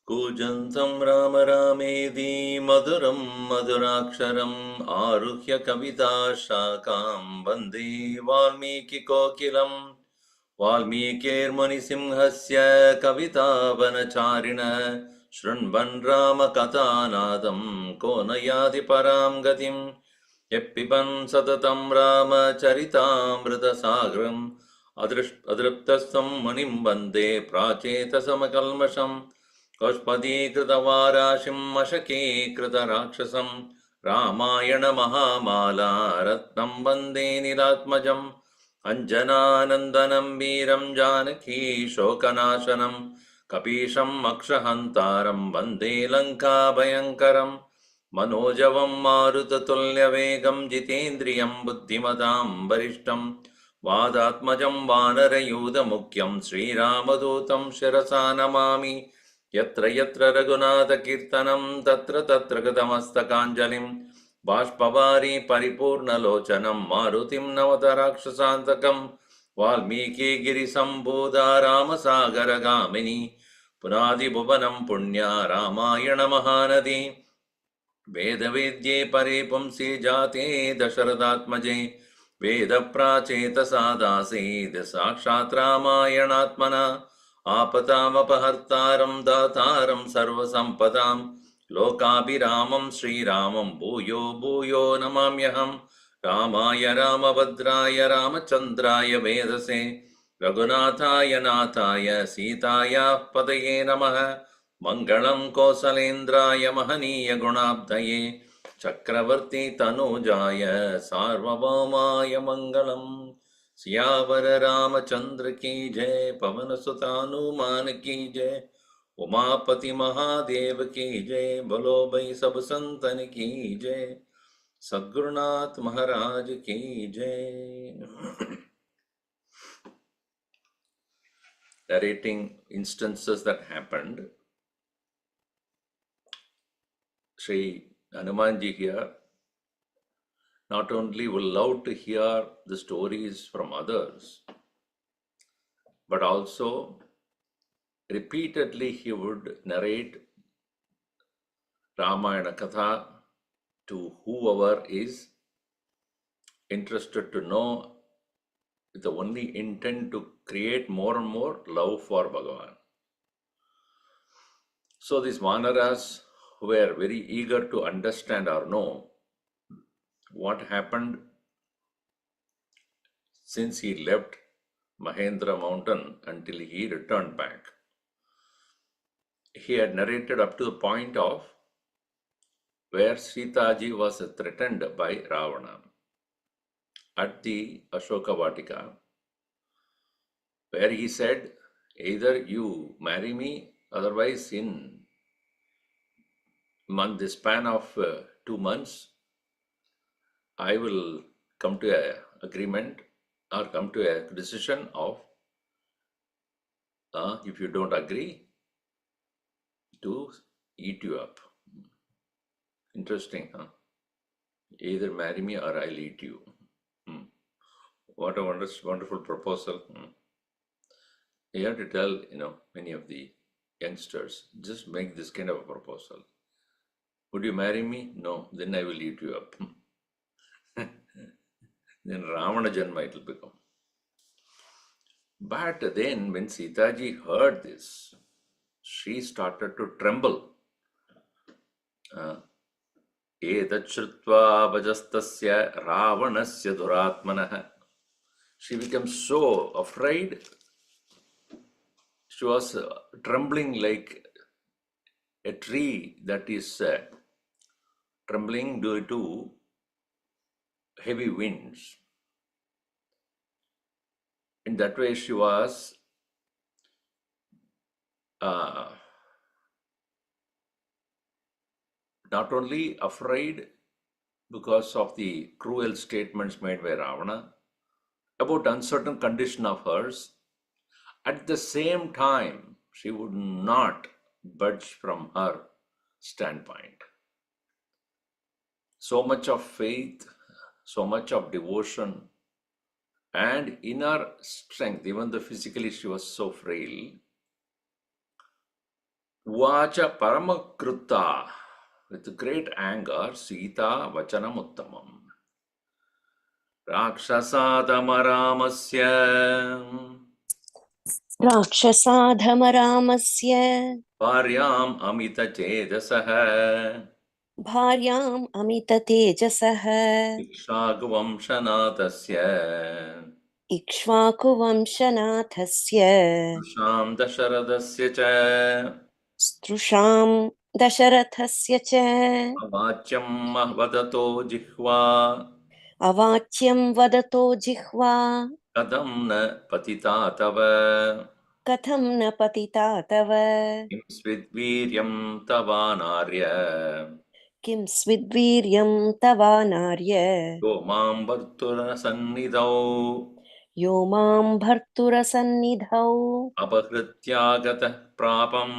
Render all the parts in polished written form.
Kujantam Rama Ramedi Maduram Maduraksharam Aruhya Kavita Shakam Vande Valmiki Kokilam Valmikir Simhasya Kavita Vanacharina Shrunvan Rama Katanadam Konayati Param Gatim Yeppiban Satatam Rama Charitamrita Sagram Adriptasam Manim Bande Pracheta Samakalmasham Kaushpadikritavārāshim Mashakīkritarakshasam Ramayana Mahamāla Ratnam Vande Niratmajam Anjanānandanam Veeram Janaki Shokanāshanam Kapisham Akshahantaram Vande Lanka Bhayankaram Manojavam Marutatulyavegam Jitendriyam Buddhimatam Varishtam Vadatmajam Vanarayuda Mukyam Sri Ramadutam Shirasa Namami Yatra yatra Raghunatha Kirtanam Tatra Tatra Gadamastakāñjalim Bashpavari Paripurna Lochanam Marutim Navatarakṣasantakam Valmiki Girisambudha Ramasagara Gamini Punadi Bhuvanam Punya Ramayana Mahanadi Vedavedye Paripumsi Jate Dasharadatmaje Veda Pracheta Sadase Desakshat Ramayanatmana Apatam Apahartaram Dataram Sarvasampadam Lokabhiramam Sri Ramam Bhuyo Bhuyo Namamyaham Ramaya Ramabhadraya Ramachandraya Vedase Raghunathaya Nathaya Sitaya Padaye Namaha Mangalam Kosalendraya Mahaniya Gunabdaye Chakravarti Tanujaya Sarvabhaumaya Mangalam Siyavar Ramchandra की जय पवन सुत हनुमान की जय उमापति महादेव की जय बोलो भाई सब संतन की जय सद्गुरुनाथ महाराज की जय. Narrating instances that happened, Sri Hanumanji here not only will love to hear the stories from others, but also repeatedly he would narrate Ramayana Katha to whoever is interested to know, with the only intent to create more and more love for Bhagavan. So these Vanaras were very eager to understand or know what happened since he left Mahendra mountain until he returned back. He had narrated up to the point of where Sitaji was threatened by Ravana at the Ashoka Vatika, where he said, either you marry me, otherwise in the span of 2 months, I will come to an agreement or come to a decision of, if you don't agree, to eat you up. Interesting, huh? Either marry me or I'll eat you. What a wonderful proposal. You have to tell, many of the youngsters, just make this kind of a proposal. Would you marry me? No, then I will eat you up. Then Ravana Janma it will become. But then when Sitaji heard this, she started to tremble. Etat shrutva vajastasya ravanasya duratmanah. She became so afraid. She was trembling like a tree that is trembling due to heavy winds. In that way, she was not only afraid because of the cruel statements made by Ravana about uncertain condition of hers, at the same time, she would not budge from her standpoint. So much of faith, so much of devotion, and inner strength, even though physically she was so frail. Vacha Paramakrutta, with great anger, Sita Vachanam Uttamam. Rakshasathamaramasya राक्षसाधमरामस्य Paryam Amita Chedasaha भार्याम् अमिततेजसः Ikshagvamshanatasya इक्ष्वाकुवंशनाथस्य Dusham Dasharadasya Cha स्त्रुषाम् दशरथस्य च Avachyam Vadato Jihva अवाच्यं वदतो जिह्वा Kadam na Patita Tava कथं न पतिता तव Kim Svidviryam Tavanarya किं स्विद्वीर्यं तवानार्य Yo Mam Vartura Sannidau यो मां भर्तुरसन्निधौ Apahrityagata Prapam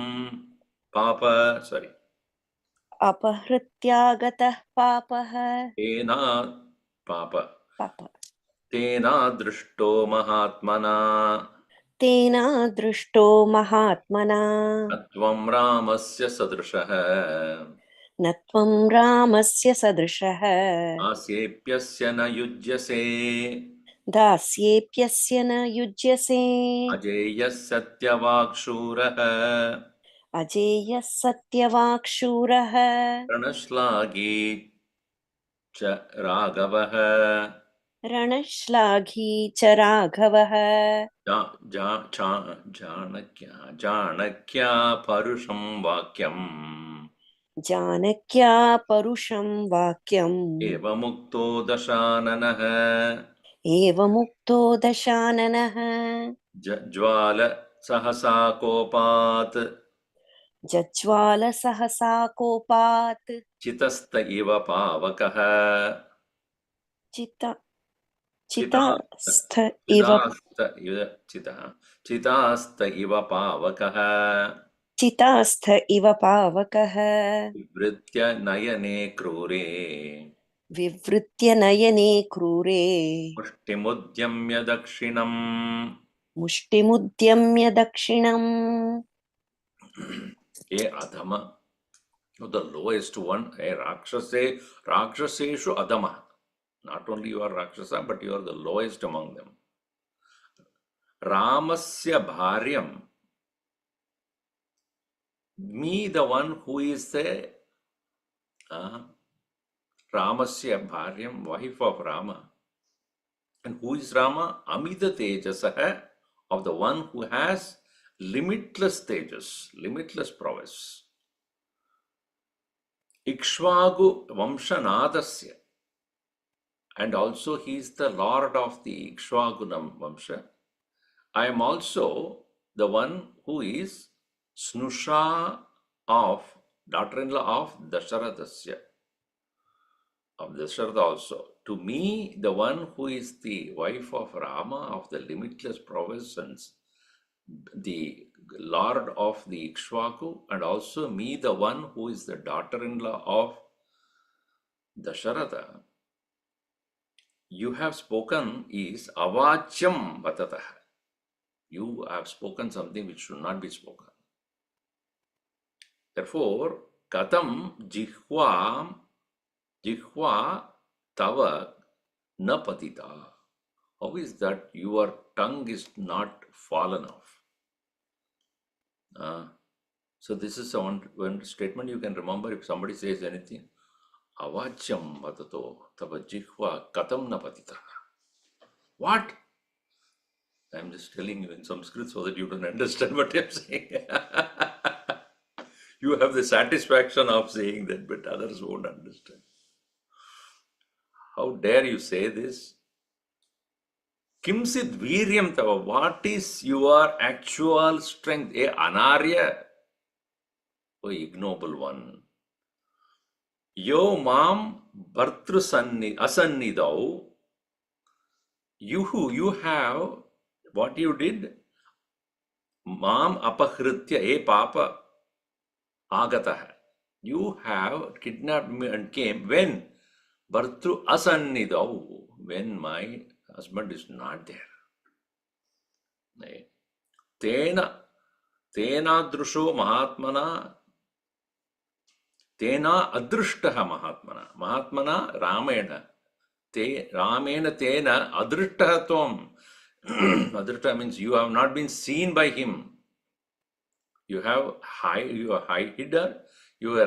Papa अपहृत्यागतः पापः Tena Papa पाप Tena Drishto Mahatmana तेना दृष्टो महात्मना Atvam Ramasya Sadrishaha न त्वं रामस्य सदृशः Asyepyasya na yujyase दास्येऽप्यस्य न युज्यसे Ajeyas Satyavakshuraha अजेयः सत्यवाक्शूरः Pranashlagi cha Ragavaha रणश्लाघी च राघवः Janakya Parusham Vakyam जानक्या परुषं वाक्यम् Eva Mukto Dashananaha एवमुक्तो दशाननः Jwala Sahasa Kopat जज्वाल सहसा कोपात् Chitasta Iva Pavakaha चिता Chitasta चितास्थ इव Chitasta Chitasta Iva Pavakaha चितास्थ इव पावकः Vritya Nayane Krure विवृत्य नयने क्रूरे Mushtimudyamya Dakshinam मुष्टिमुद्यम्य दक्षिणम् Ye Adama, the lowest one, Rakshaseshu Adama. Not only you are Rakshasa, but you are the lowest among them. Ramasya Bharyam, me the one who is the Ramasya Bharyam, wife of Rama. And who is Rama? Amida Tejasaha, of the one who has limitless tejas, limitless prowess. Ikshvagu Vamshanadasya, and also he is the lord of the Ikshvagunam Vamsha. I am also the one who is Snusha of daughter-in-law of Dasharadasya, of Dasharatha also. To me, the one who is the wife of Rama, of the limitless prowess, and the lord of the Ikshvaku, and also me, the one who is the daughter-in-law of Dasharatha, you have spoken is avachyam vatatah. You have spoken something which should not be spoken. Therefore, katam jihva tava na patita. How is that your tongue is not fallen off? So this is one statement you can remember if somebody says anything. Avachyam vatato tava jihva katam na patita. What? I'm just telling you in Sanskrit so that you don't understand what I'm saying. You have the satisfaction of saying that, but others won't understand. How dare you say this? Kimsit viryam tava. What is your actual strength? A anarya, O ignoble one. Yo mam bhartru asannidau. You have what you did. Mam apahritya e papa agatah. You have kidnapped me and came when bhartru asannidau, when my husband is not there. Tena drusho mahatmana, tena adrushtaha mahatmana Ramayana. Ramena tena adrushtaha tvam. Adrushtaha means you have not been seen by him. You are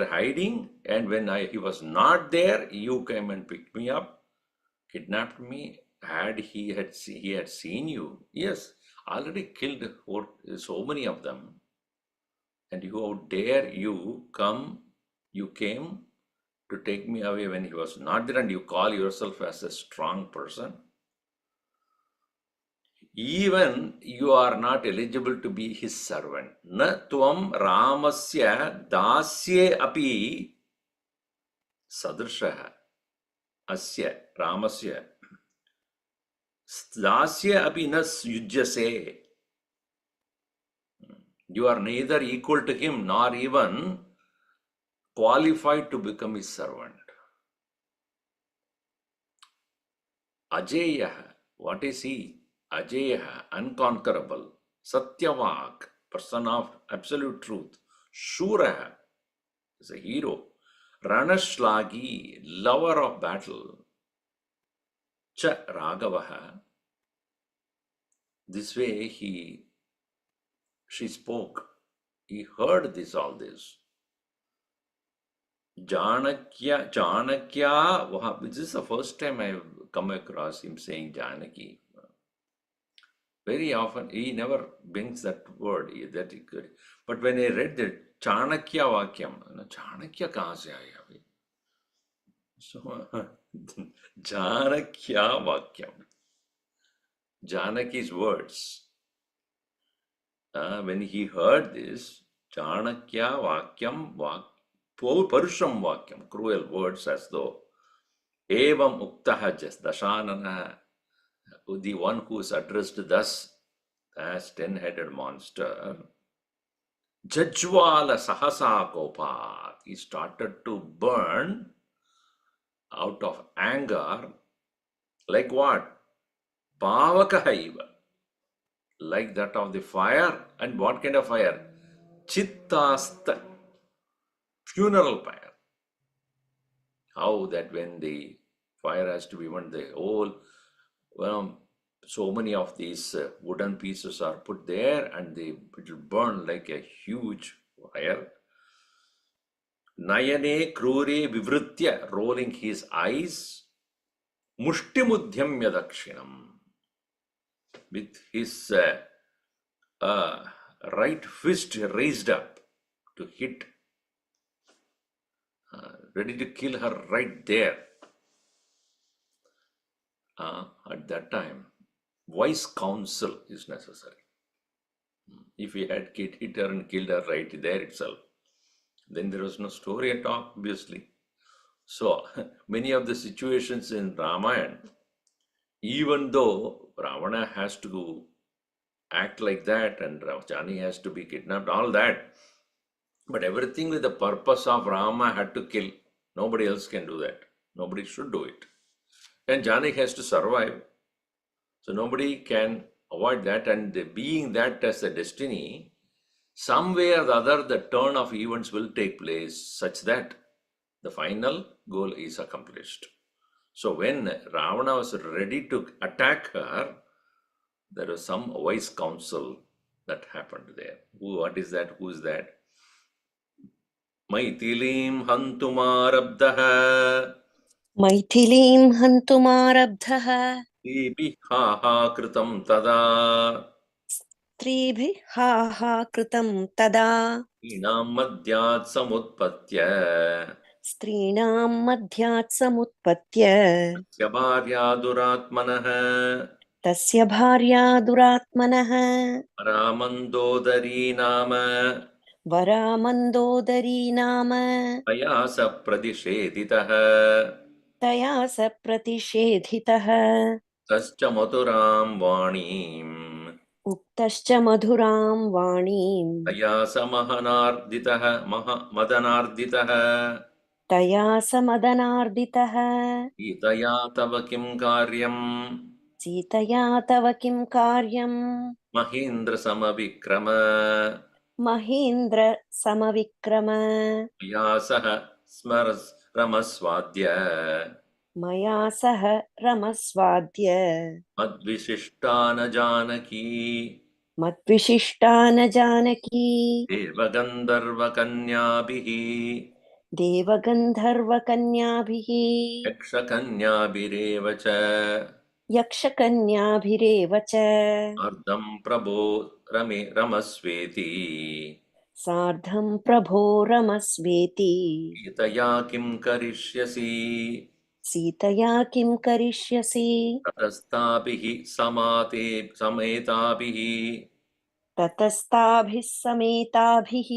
hiding, and when he was not there, you came and picked me up, kidnapped me. He had seen you, yes, already killed so many of them, and how dare you came to take me away when he was not there, and you call yourself as a strong person. Even you are not eligible to be his servant. Na tvam Ramasya dasye api sadrishaha. Asya Ramasya dasya api na yujyase. You are neither equal to him nor even qualified to become his servant. Ajeyaha. What is he? Ajeyaha, unconquerable. Satyavak, person of absolute truth. Shuraha is a hero. Ranashlagi, lover of battle. Cha Raghavaha. This way she spoke. He heard all this. Janakya, this is the first time I have come across him saying Janaki. Very often, he never brings that word. But when I read the Chanakya Vakyam, Chanakya kahan se aaya bhai? So, Janakya Vakyam. Janaki's words. When he heard this, Chanakya Vakyam, Parusham Vakyam, cruel words as though, Evam Uktaha Dashanana, the one who is addressed thus as 10-headed monster, Jajwala Sahasa Kopat, he started to burn out of anger, like what? Pavakahaiva, like that of the fire. And what kind of fire? Chittasta, funeral fire. How that when the fire has to be burned, the whole, so many of these wooden pieces are put there and it will burn like a huge fire. Nayane krure vivritya, rolling his eyes. Mushtimudhyamya dakshinam, with his right fist raised up to hit, ready to kill her right there. At that time, wise counsel is necessary. If he had hit her and killed her right there itself, then there was no story at all, obviously. So, many of the situations in Ramayan, even though Ravana has to act like that and Jani has to be kidnapped, all that, but everything with the purpose of Rama had to kill. Nobody else can do that. Nobody should do it. And Jani has to survive. So nobody can avoid that, and being that as a destiny, some way or the other, the turn of events will take place such that the final goal is accomplished. So when Ravana was ready to attack her, there was some wise counsel that happened there. What is that? Who is that? Maithilim hantumarabdaha. Maithilim hantumarabdhaha. Kritam tada. स्त्रीभिः हा हा कृतं तदा ईणां मद्यात् समुत्पत्य स्त्रीणां मध्यात् समुत्पत्य स्य भार्या दुरात्मनः तस्य भार्या दुरात्मनः परामन्दोदरी नाम वरामन्दोदरी नाम मया स प्रतिषेधितः तया स प्रतिषेधितः तश्च मधुरां वाणीम् उक्तश्च मधुरां वाणीं तया स महनार्दितः मदनार्दितः तया स मदनार्दितः गीतया तव किं कार्यम् सीतया तव किं कार्यम् महीन्द्रसमविक्रम महेन्द्र समविक्रम मया सह रमस्वाद्य मया सह रमस्वाद्य मद्विशिष्टा न जानकी मद्विशिष्टा न जानकी देवगन्धर्वकन्याभिः देवगन्धर्वकन्याभिः यक्षकन्याभिरेव च यक्षकन्याभिरेव च अर्धं प्रभो रमस्वेति सार्धं प्रभो रमस्वेति गीतया किं करिष्यसि सीतया किं करिष्यसि ततस्ताभिः समेताभिः ततस्ताभिः समेताभिः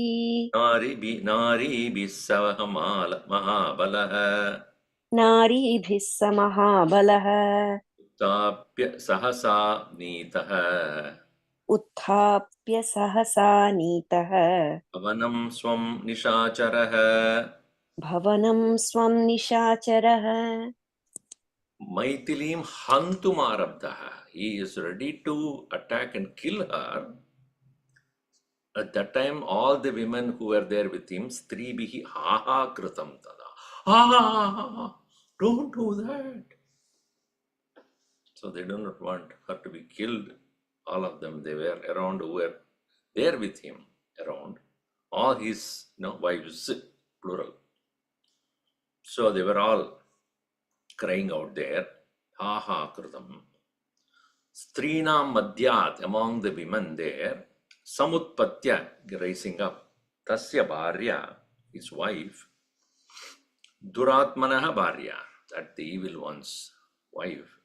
नारीभिः सह महाबलः नारीभिः स महाबलः उत्थाप्य सहसा नीतः उत्थाप्य सहसा नीतः भवनं स्वं निशाचरः भवनं स्वं निशाचरः मैथिलीं हन्तुमारब्धः. He is ready to attack and kill her. At that time, all the women who were there with him, stribihi ha ha kritam tada. Ha ha ha ha ha. Don't do that. So they do not want her to be killed. All of them, they were around, who were there with him around. All his wives, plural. So they were all crying out there. Ha ha kritam. Strinam madhyat, among the women there, samutpatya, rising up. Tasya bharya, his wife, duratmanaha bharya, that the evil one's wife.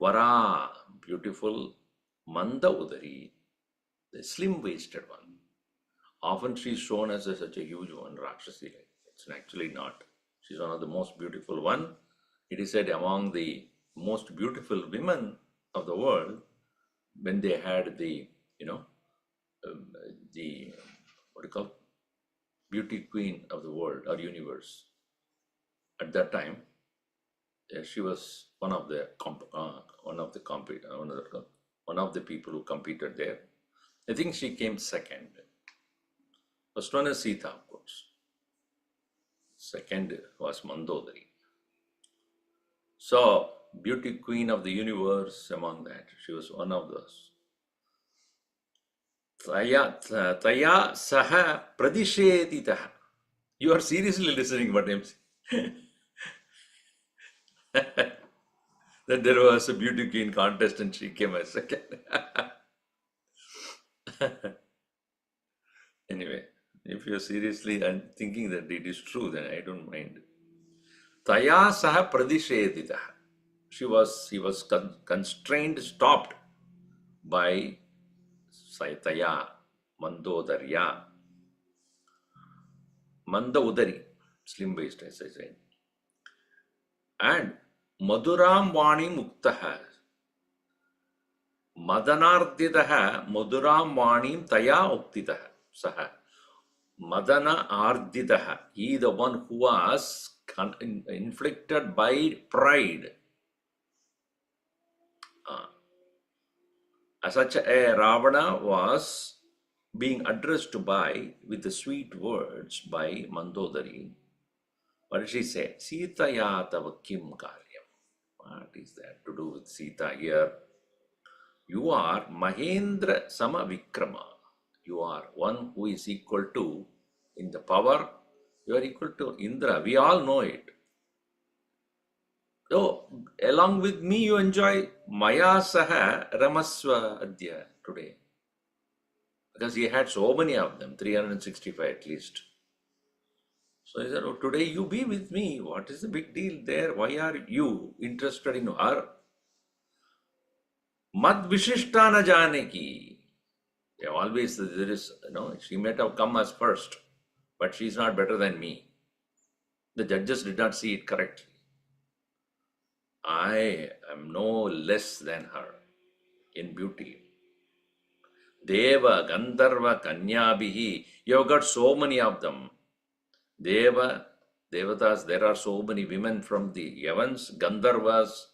Vara, beautiful, manda udari, the slim-waisted one. Often she is shown as such a huge one, Rakshasi. It's actually not. She's one of the most beautiful one. It is said among the most beautiful women of the world, when they had the, the, what do you call, beauty queen of the world or universe. At that time, she was one of the people who competed there. I think she came second. First one is Sita, of course. Second was Mandodari. So, beauty queen of the universe among that. She was one of those. Taya saha pradisheditah. You are seriously listening what I'm saying. That there was a beauty queen contest and she came as second. Anyway, if you're seriously thinking that it is true, then I don't mind. Taya saha pradisheditah. He was constrained, stopped by Saitaya, Mandodarya, Manda Udari, slim waist, as I said. And Maduram Vani Muktaha, Madanarditaha, Maduram Vani Taya Uktitaha, Saha. Madana Arditaha, he the one who was inflicted by pride. As such, a Ravana was being addressed with the sweet words by Mandodari. What did she say? Sitaya tava kim karyam. What is that to do with Sita here? You are Mahendra Samavikrama. You are one who is equal to, in the power, you are equal to Indra. We all know it. So, along with me, you enjoy Maya Saha Ramaswa Adya today. because he had so many of them, 365 at least. So he said, oh, today you be with me. What is the big deal there? Why are you interested in her? Mad Vishishta na jane ki. Yeah, always there is, she might have come as first, but she's not better than me. The judges did not see it correctly. I am no less than her in beauty. Deva, Gandharva, Kanyabhihi. You have got so many of them. Deva, Devatas, there are so many women from the Yavans, Gandharvas,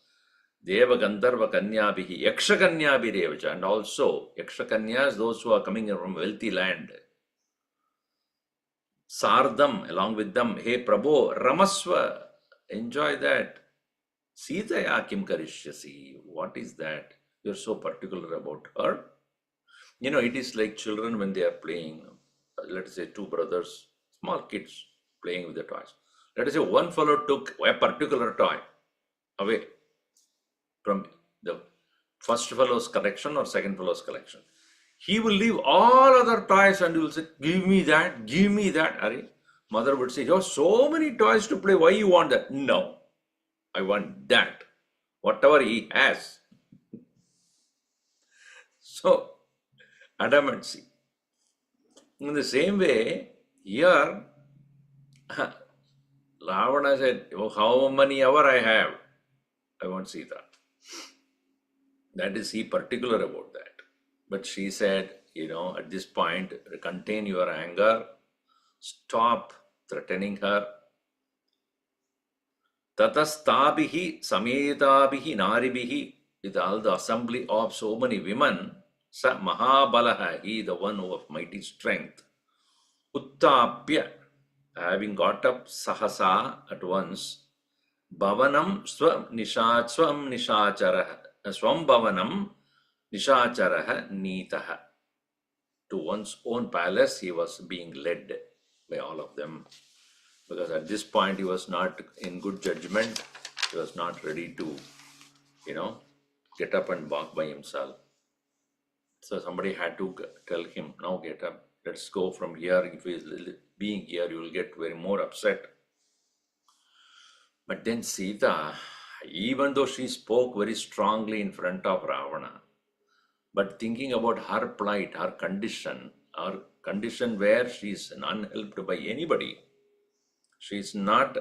Deva, Gandharva, Kanyabhihi, Yaksha Kanyabhirevacha, and also Yaksha Kanyas, those who are coming from wealthy land. Sardam, along with them, hey Prabhu, Ramaswa, enjoy that. Sitaya kim karishyasi. What is that? You're so particular about her. It is like children when they are playing, let us say two brothers, small kids playing with the toys. Let us say one fellow took a particular toy away from the first fellow's collection or second fellow's collection. He will leave all other toys and he will say, give me that, give me that. Are mother would say, you have so many toys to play, why you want that? No, I want that. Whatever he has. So, adamancy. In the same way, here, Ravana said, oh, how many ever I have, I want Sita. That is he particular about that. But she said, at this point, contain your anger, stop threatening her. Tatastabihi sametabihi naribihi, with all the assembly of so many women, sa mahabalaha, he the one of mighty strength. Uttapya, having got up sahasa at once, bhavanam swam nishacharaha, swam bhavanam nishacharaha nitaha. To one's own palace, he was being led by all of them. Because at this point, he was not in good judgment. He was not ready to, get up and walk by himself. So somebody had to tell him, now get up, let's go from here. If he's being here, you will get very more upset. But then Sita, even though she spoke very strongly in front of Ravana, but thinking about her plight, her condition where she is unhelped by anybody, she is not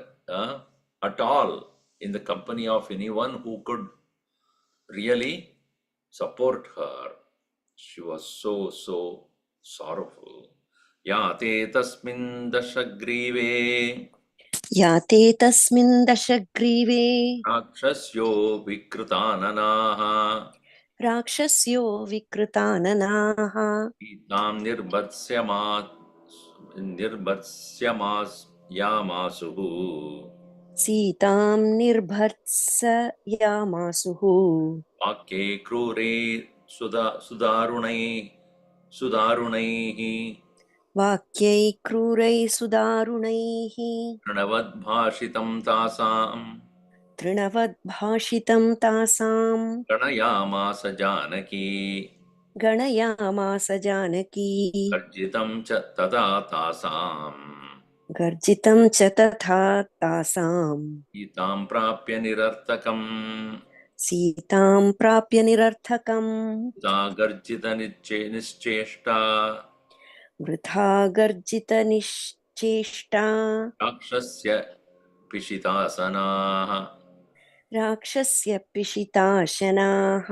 at all in the company of anyone who could really support her. She was so sorrowful. Yate tasmin dashagrive याते तस्मिन् दशग्रीवे rakshasyo vikrutananaha राक्षस्यो विकृताननाः itam nirbhatsymas yamasuhu सीतां निर्भर्त्सयामासुः vakye krure sudarunaihi वाक्यै क्रूरैः सुदारुणैः प्रणवद्भाषितं तासां तृणवद्भाषितं तासां गणयामास जानकी गणयामास जानकी गर्जितं च तदा तासां गर्जितं च तथा तासां सीतां प्राप्य निरर्थकम् सीतां प्राप्य निरर्थकम् सा गर्जितनिश्चेष्टा वृथा गर्जितनिश्चेष्टा राक्षस्य पिशितासनाः राक्षस्य पिशिताशनाः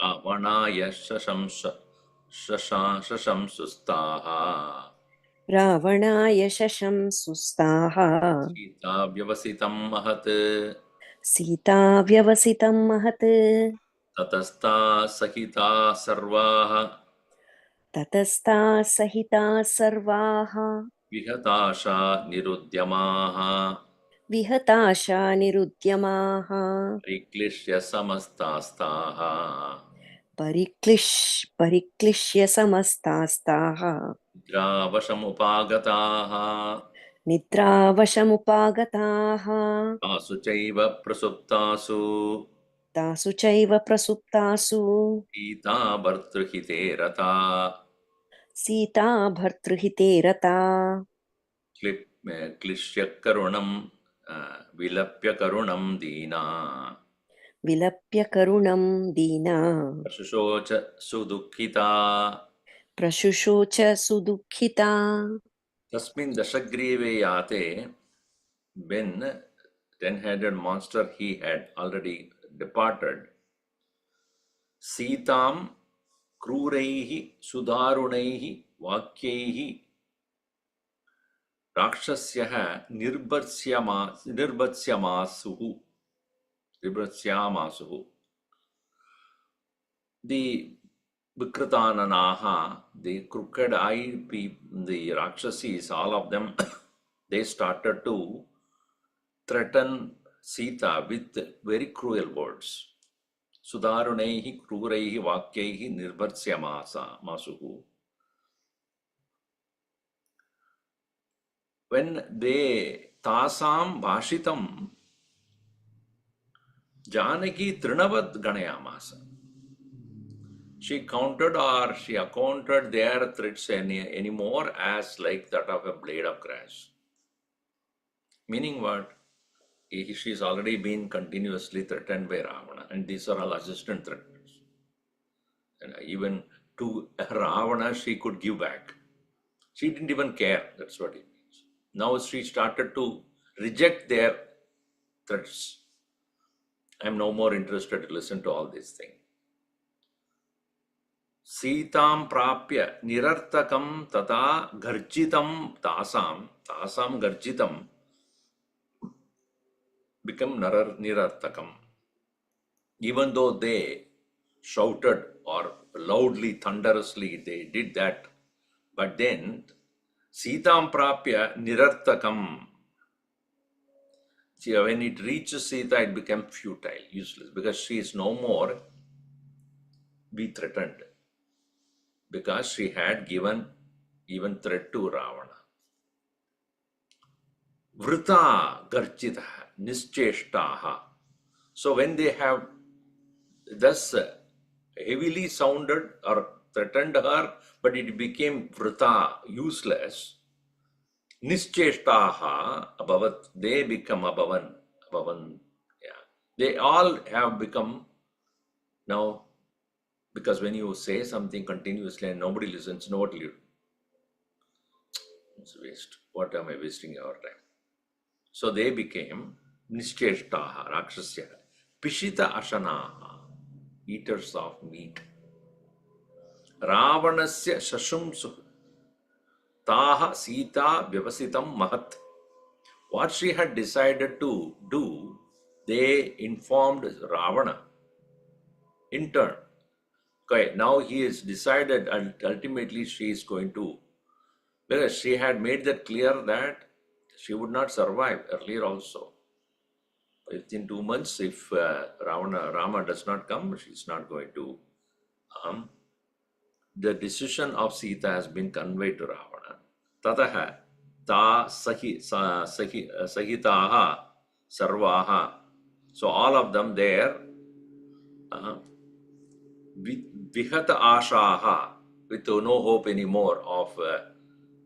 रावणाय शशंसुस्ताः रावणाय शशंसुस्ताः सीता व्यवसितं महत् सीता व्यवसितं महत् ततस्ता सहिता सर्वाः ततस्ता सहिता सर्वाः विहताशा निरुद्यमाः विहताशा निरुद्यमाः परिक्लिश्य समस्तास्ताः परिक्लिश्य समस्तास्ताः निद्रावशमुपागताः निद्रावशमुपागताः तासु चैव प्रसुप्तासु तासु चैव प्रसुप्तासु सीता भर्तृहिते रता सीता भर्तृहिते रता क्लिश्य करुणं विलप्य करुणं दीना विलप्य करुणं दीना शुशोच सुदुःखिता प्रशुशोच सुदुःखिता तस्मिन् दशग्रीवे याते when ten-headed monster he had already departed सीतां क्रूरैः सुदारुणैः वाक्यैः राक्षस्यः निर्बत्स्यामासुः the Vikritananaha, the crooked-eyed people, the Rakshasas, all of them, they started to threaten Sita with very cruel words. Sudarunaihi, kruraihi, vakyaihi, masuhu. When they tasam bhashitam, Janaki trinavad ganayamasa. She counted or she accounted their threats anymore as like that of a blade of grass. Meaning what? She's already been continuously threatened by Ravana, and these are all assistant threats. And even to Ravana, she could give back. She didn't even care. That's what it means. Now she started to reject their threats. I'm no more interested to listen to all these things. Sitam prapya nirartakam tata garjitam tasam garjitam become nirartakam. Even though they shouted or loudly, thunderously, they did that. But then, Sitam prapya nirartakam. See, when it reaches Sita, it became futile, useless, because she is no more be threatened. Because she had given even threat to Ravana. Vrita garjita nischeshtaha. So when they have thus heavily sounded or threatened her, but it became vrita, useless, nischeshtaha abhavat, they become abhavan, yeah. They all have become now, because when you say something continuously and nobody listens, no, what will you do? It's waste. What am I wasting our time? So they became nischeshtaha, rakshasya, pishita ashanaha, eaters of meat. Ravanasya shashumsu taha Sita vyavasitam mahat. What she had decided to do, they informed Ravana in turn. Okay, now he has decided and ultimately she is going to, because she had made that clear that she would not survive earlier also. Within 2 months, if Rama does not come, she's not going to. The decision of Sita has been conveyed to Ravana. Tataha ta sahitaha sarvaha. So all of them there, vihata ashaha, with no hope anymore of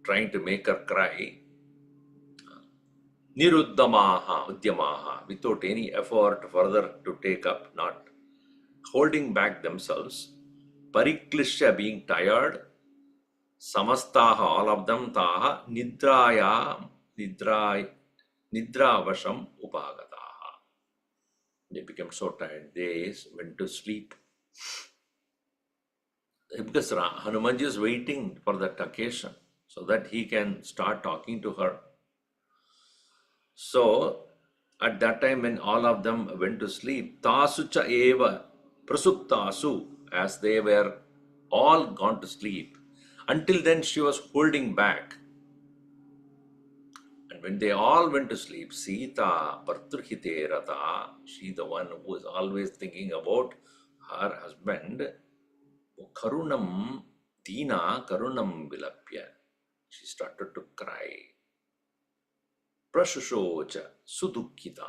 trying to make her cry. Udyamaha, without any effort further to take up, not holding back themselves. Pariklishya, being tired. Samastaha, all of them, taha nidravasham upagataha. They became so tired, they went to sleep. Because Hanumanji is waiting for that occasion so that he can start talking to her. So, at that time when all of them went to sleep, tasucha eva prasuptasu, as they were all gone to sleep. Until then, she was holding back. And when they all went to sleep, Sita Bhartrhite Rata, she the one who was always thinking about her husband, Karunam Dina Karunam Vilapya. She started to cry. Prashushocha Sudukkita.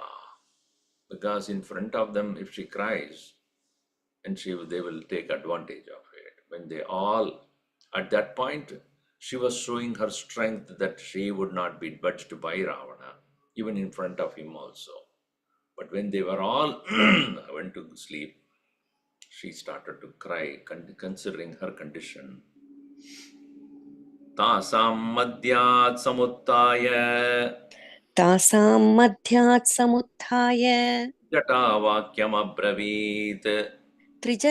Because in front of them, if she cries, and they will take advantage of it. When they all At that point, she was showing her strength that she would not be budged by Ravana, even in front of him also. But when they were all went to sleep, she started to cry, considering her condition. Tasam madhyat samuttaya तासां मध्यात् समुत्थाय jata vakyam abravit त्रिज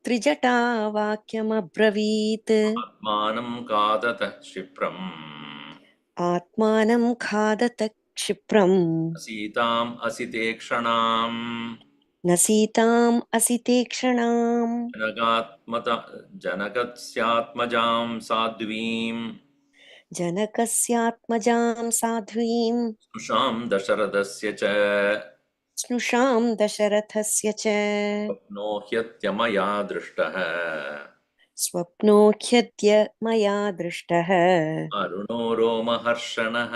Trijata वाक्यमब्रवीत् atmanam kadatah shipram आत्मानं खादत क्षिप्रम् asitam asite kshanam न सीताम् असिते क्षणाम् janagatmata janakasyatmajam sadvim जनकस्यात्मजां साध्वीं susham dasharadasya cha स्नुषां दशरथस्य च स्वप्नो ह्यत्यमया दृष्टः स्वप्नो ह्यद्य मया दृष्टः अरुणो रोमहर्षणः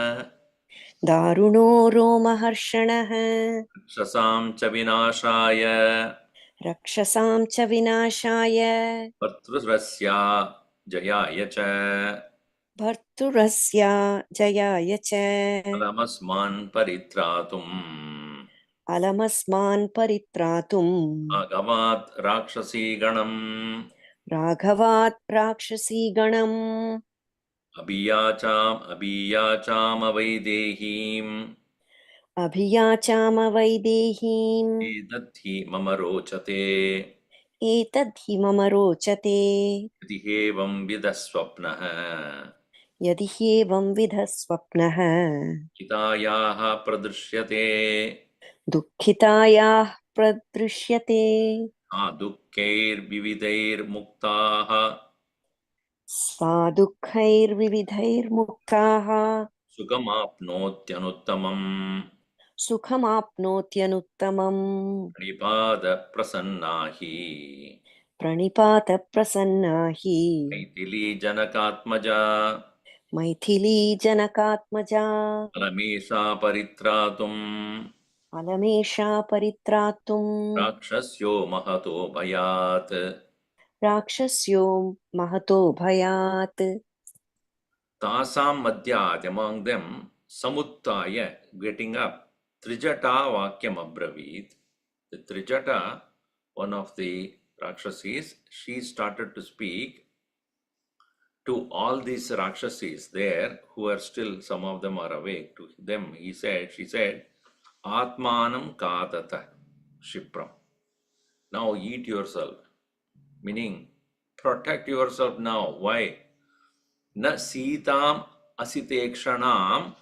दारुणो रोमहर्षणः रक्षसां च विनाशाय रक्षसां च विनाशाय भर्तृरस्या जयाय च भर्तृरस्या जयाय च फलमस्मान् परित्रातुम् अलमस्मान् परित्रातुम् आगमात् राक्षसीगणम् राघवात् राक्षसीगणम् अभियाचामवैदेहीम् अभियाचामवैदेहीम् एतद्धि मम रोचते एतद्धि मम रोचते इति एवं विदः स्वप्नः यदि ह्येवं विधः स्वप्नः हितायाः प्रदृश्यते दुःखितायाः प्रदृश्यते दुःखैर्विविधैर्मुक्ताः सा दुःखैर्विविधैर्मुक्ताः सुखमाप्नोत्यनुत्तमम् सुखमाप्नोत्यनुत्तमम् प्रणिपादप्रसन्ना हि प्रणिपातप्रसन्ना हि मैथिली जनकात्मजा मैथिली जनकात्मजा रमेशा परित्रातुम् अलमेषा परित्रातुम् राक्षस्यो महतो भयात् राक्षस्यो महतो भयात् तासां मध्यात् among them samuttaya getting up trijata vakyam abravit. The trijata, one of the rakshasis, she started to speak to all these rakshasis there who are still, some of them are awake. To them she said atmanam kadata shipram, now eat yourself, meaning protect yourself now. Why? Na sitam asitekshanam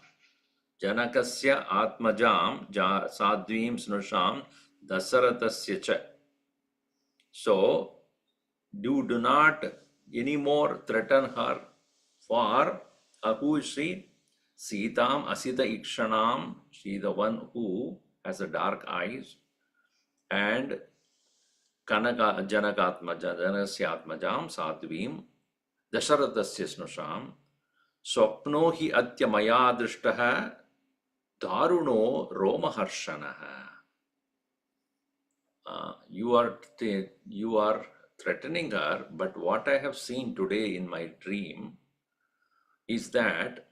janakasya atmajam sadvim snusham dasaratasya cha. So you do not anymore threaten her, for who is she? Sitam asita ikshanam, she the one who has the dark eyes, and kanaka janakasya atmajam sadvim Dasharathasya snusham swapno hi atya maya drishtaha daruno romaharshanaha. You are threatening her, but what I have seen today in my dream is that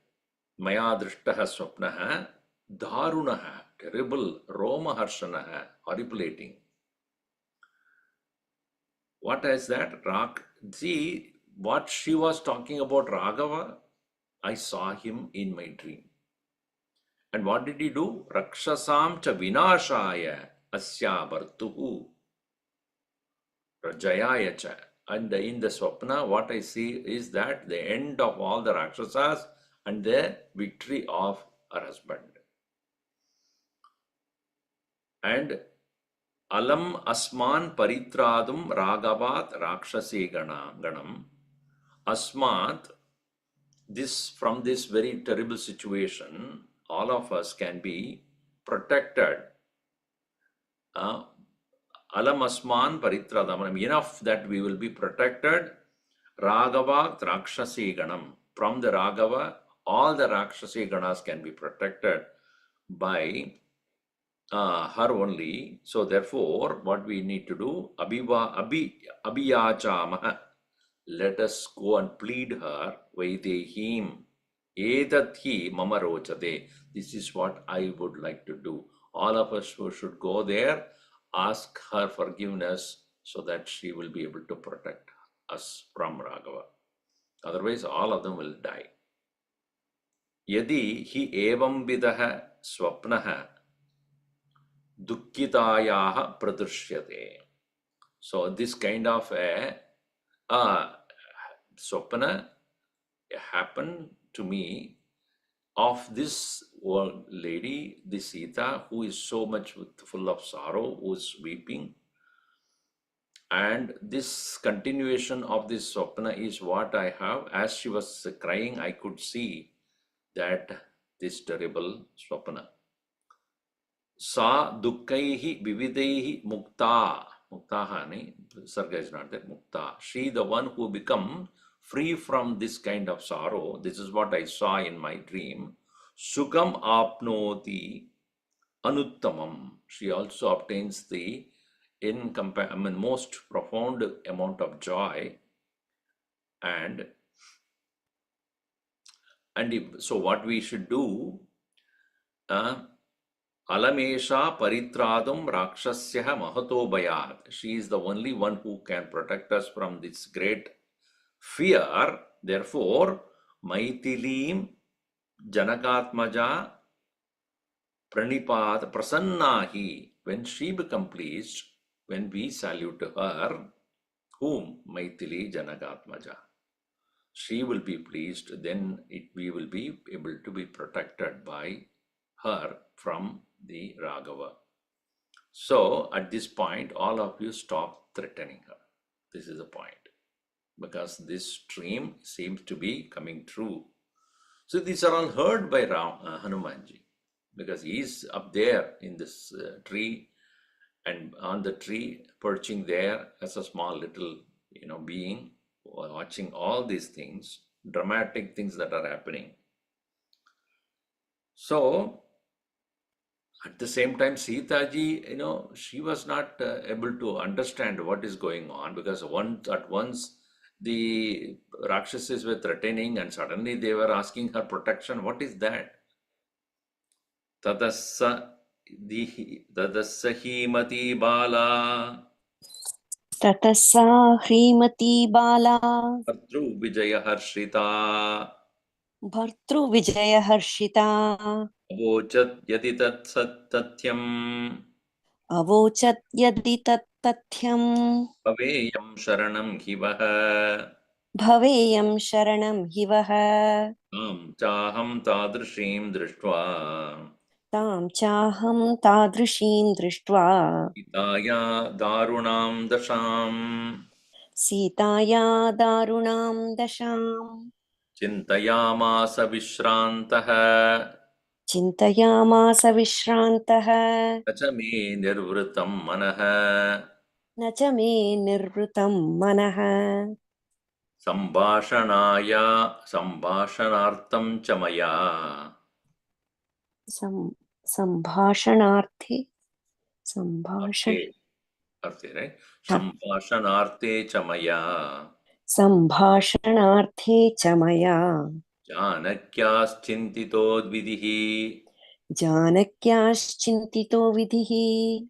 maya drishtaha swapnaha darunaha, terrible, romaharshanaha, horripilating. What is that? See, what she was talking about Raghava, I saw him in my dream. And what did he do? Rakshasam cha vinashaya asya bhartuhu rajayaya cha. And in the swapna, what I see is that the end of all the Rakshasas and the victory of her husband. And alam asman paritradum ragavat rakshasi ganam. Asmat, from this very terrible situation, all of us can be protected. Alam asman paritradam, enough that we will be protected. Raghava rakshasi ganam, from the Raghava, all the rakshasi ganas can be protected by her only. So therefore, what we need to do, abhiyachamaha, let us go and plead her, Vaidehim, Edathi mama rochate. This is what I would like to do. All of us should go there, ask her forgiveness so that she will be able to protect us from Raghava. Otherwise, all of them will die. Yadi hi evam vidaha swapnaha dukkitayaha pradrishyate. So this kind of a swapna happened to me of this lady, this Sita, who is so much full of sorrow, who is weeping. And this continuation of this swapna is what I have. As she was crying, I could see that this terrible swapna. Sa dukkaihi vividaihi mukta. Muktaha, Sarga is not there, mukta. She, the one who become free from this kind of sorrow. This is what I saw in my dream. Sukam apnoti anuttamam. She also obtains the most profound amount of joy. And so what we should do, Alamesha paritradum rakshasya mahato bayat. She is the only one who can protect us from this great fear. Therefore, Maithilim Janakatmaja Pranipad Prasannahi. When she becomes pleased, when we salute her, whom? Maithili Janakatmaja. She will be pleased, then we will be able to be protected by her from the Raghava. So at this point, all of you stop threatening her. This is the point. Because this dream seems to be coming true. So these are all heard by Hanumanji. Because he is up there in this tree, and on the tree, perching there as a small little being, watching all these things, dramatic things that are happening. So at the same time, Sita ji, she was not able to understand what is going on, because at once the Rakshasas were threatening and suddenly they were asking her protection. What is that? Tadassa himati bala ततः सा ह्रीमती बाला Bhartru Vijaya Harshita भर्तृविजयहर्षिता Avochat Yati Tat Tatyam अवोचत् यदि तत् तथ्यम् Aveyam Sharanam Hivaha भवेयं शरणं हि वः Tam Chaham Tadrishim Drishtva तां चाहं तादृशीं दृष्ट्वा Itaya Darunam Dasham सीताया दारुणां दशाम् Chintayamasa Vishrantaha चिन्तयामास विश्रान्तः Tachame Nirvritam Manaha न च मे निर्वृतं मनः Sambhashanartam Chamaya. सम्भाषणार्थे सम्भाषण Right? Sambhashanarte Chamaya. सम्भाषणार्थे च मया Chanakyas जानक्याश्चिन्तितो विधिः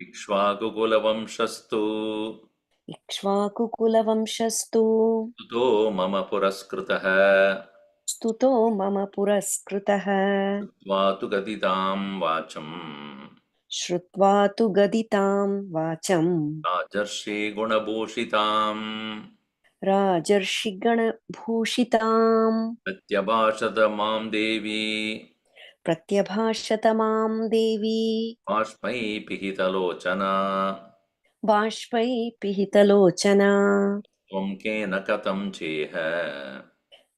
Ikshvakukulavamshastu इक्ष्वाकुकुलवंशस्तु Tuto mama puraskritah स्तुतो मम पुरस्कृतः Tvatu gaditam vacham श्रुत्वा तु गदितां वाचम् Ajarshe gunabhushitam राजर्षिगणभूषिताम् Pratyabhashata mam devi प्रत्यभाषत मां देवी Vashpai pihitalochana बाष्पैर्पिहितलोचना Tvam kena katam cheha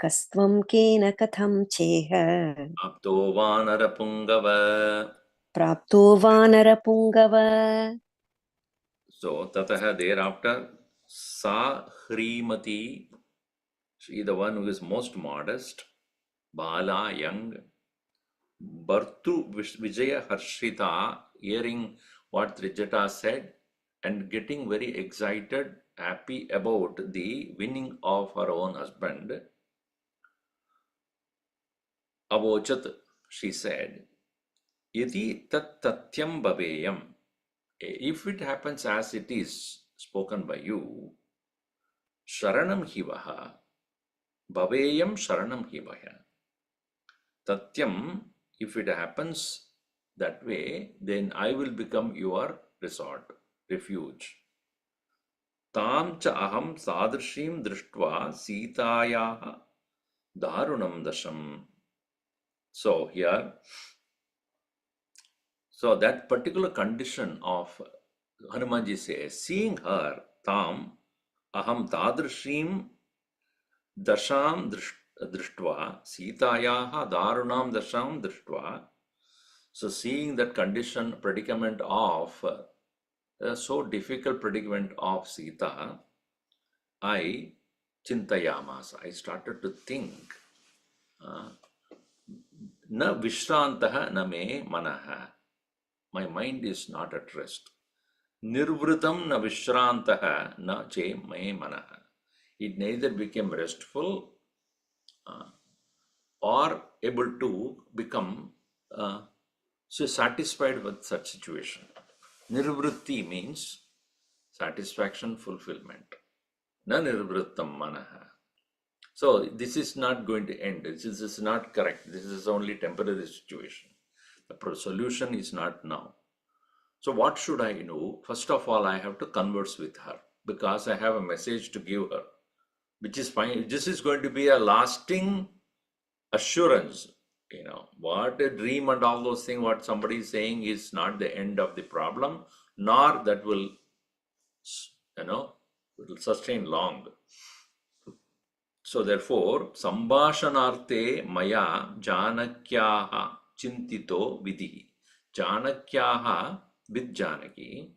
कस्त्वं केन कथं चेह Apto vanarapungava. प्राप्तो वानरपुङ्गव So tataha thereafter sa hrimati, she is the one who is most modest, bala young, Bhartu Vijaya Harshita, hearing what Trijata said and getting very excited happy about the winning of her own husband. Avochat, she said, Yati tat tatyam bhaveyam. If it happens as it is spoken by you, sharanam hivaha, bhaveyam sharanam hivaya. Tatyam, if it happens that way, then I will become your resort, refuge. Tam cha aham sadrishim drishtva sitayaha darunam dasham. So here, so that particular condition of Hanumanji says, seeing her, tam aham tadrishim dasham drishtva sitayaha darunam dasham drishtva. So seeing that condition, predicament of so difficult predicament of Sita, I chintayamasa. I started to think. Na vishrantaha na me manaha. My mind is not at rest. Nirvritam na vishrantaha na che me manaha. It neither became restful or able to become so satisfied with such situation. Nirvritti means satisfaction, fulfillment. Na nirvrittam manaha. So this is not going to end. This is not correct. This is only temporary situation. The solution is not now. So what should I do? First of all, I have to converse with her because I have a message to give her, which is fine. This is going to be a lasting assurance. You know, what a dream and all those things, what somebody is saying is not the end of the problem, nor that will, will sustain long. So therefore, sambhashanarte maya janakyaha chintito vidhi. Janakyaha with Janaki.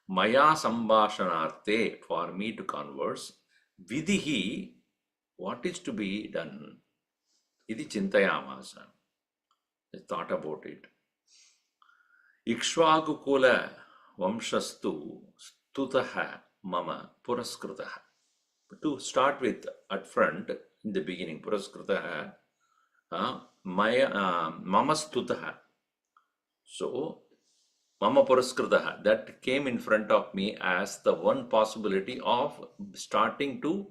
Maya sambhashanarte, for me to converse. Vidhi, what is to be done? Iti chintayamasa. I thought about it. Ikshvakukula vamshastu stutaha mama puraskrutaha. To start with, at front, in the beginning, puraskritaha, mama stutaha. So, mama puraskritaha, that came in front of me as the one possibility of starting to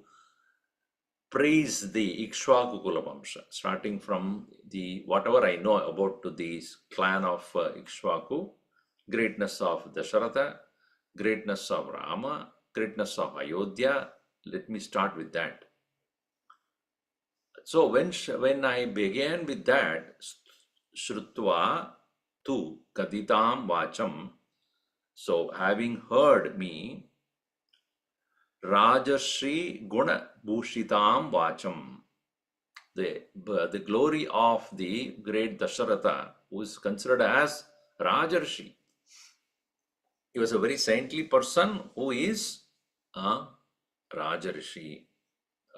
praise the Ikshvakukula Vamsha, starting from the whatever I know about to the clan of Ikshvaku, greatness of Dasharatha, greatness of Rama, greatness of Ayodhya. Let me start with that. So when I began with that, Shrutva tu kaditam vacham, so having heard me, Rajarshi guna bhushitam vacham, the glory of the great Dasharatha, who is considered as Rajarshi. He was a very saintly person who is Rajarshi,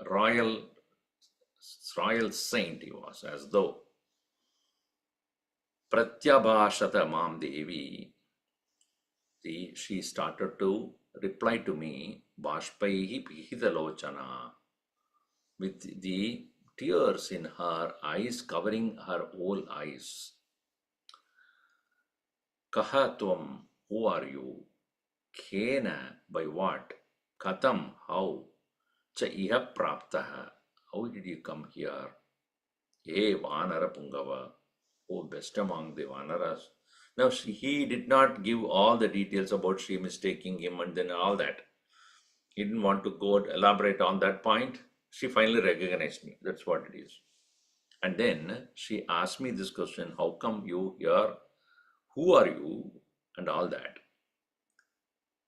royal saint he was, as though. Pratyabhashata mam devi, she started to reply to me, Bashpaihi pihidalochana, with the tears in her eyes, covering her whole eyes. Kahatvam, who are you? Kena, by what? Katam, how? Cha iha praptaha, how did you come here? Hey Vanara Pungava, oh best among the Vanaras. Now he did not give all the details about she mistaking him and then all that. He didn't want to go elaborate on that point. She finally recognized me. That's what it is. And then she asked me this question, how come you here? Who are you? And all that.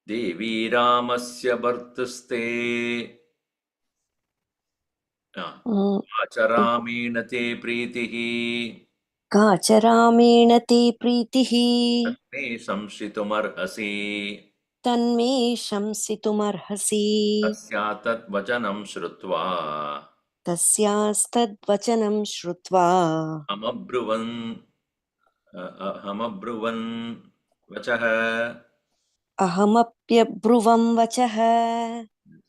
Devi Ramasya Bhartaste Acharamena te pritihi काचरामेण ते प्रीतिः me samshitumarhasi तन्मे शंसितुमर्हसि tasyatat vachanam shrutva तस्यास्तद्वचनं श्रुत्वा hamabruvan vachaha अहमप्यब्रुवं वचः